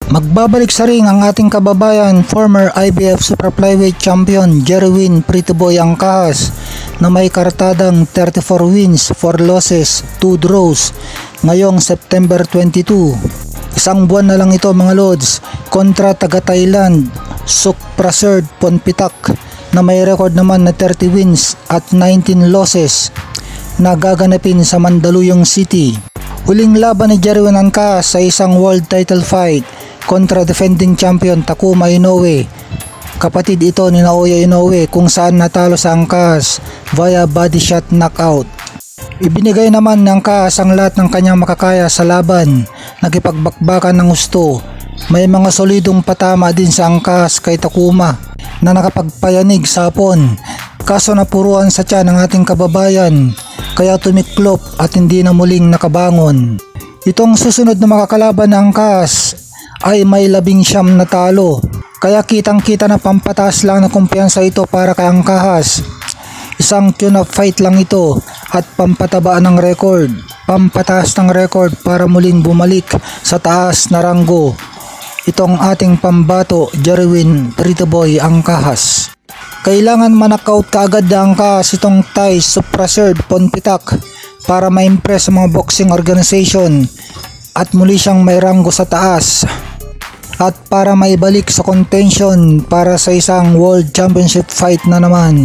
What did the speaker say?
Magbabalik sa ring ang ating kababayan, former IBF Super Flyweight Champion Jerwin Pretty Boy Angkahas na may kartadang 34 wins, 4 losses, 2 draws ngayong September 22. Isang buwan na lang ito mga lods kontra taga Thailand Sukprasert Ponpitak na may record naman na 30 wins at 19 losses na gaganapin sa Mandaluyong City. Huling laban ni Jerwin Angkahas sa isang world title fight kontra defending champion Takuma Inoue. Kapatid ito ni Naoya Inoue kung saan natalo sa Angkahas via body shot knockout. Ibinigay naman ng Angkahas ang lahat ng kanyang makakaya sa laban, nakipagbakbakan ng gusto. May mga solidong patama din sa Angkahas kay Takuma na nakapagpayanig sa hapon, kaso napuruan sa tiyan ng ating kababayan kaya tumiklop at hindi na muling nakabangon. Itong susunod na makakalaban ng Angkahas ay may 19 na talo, kaya kitang kita na pampataas lang na kumpiyansa ito para kay Angkahas. Isang tune-up fight lang ito at pampataba ng record, pampataas ng record para muling bumalik sa taas na ranggo itong ating pambato Jerwin Pretty Boy Angkahas. Kailangan manakaut kaagad ng Angkahas itong Thai Sukprasert Ponpitak para ma-impress sa mga boxing organization at muli siyang may ranggo sa taas at para maibalik sa contention para sa isang world championship fight na naman.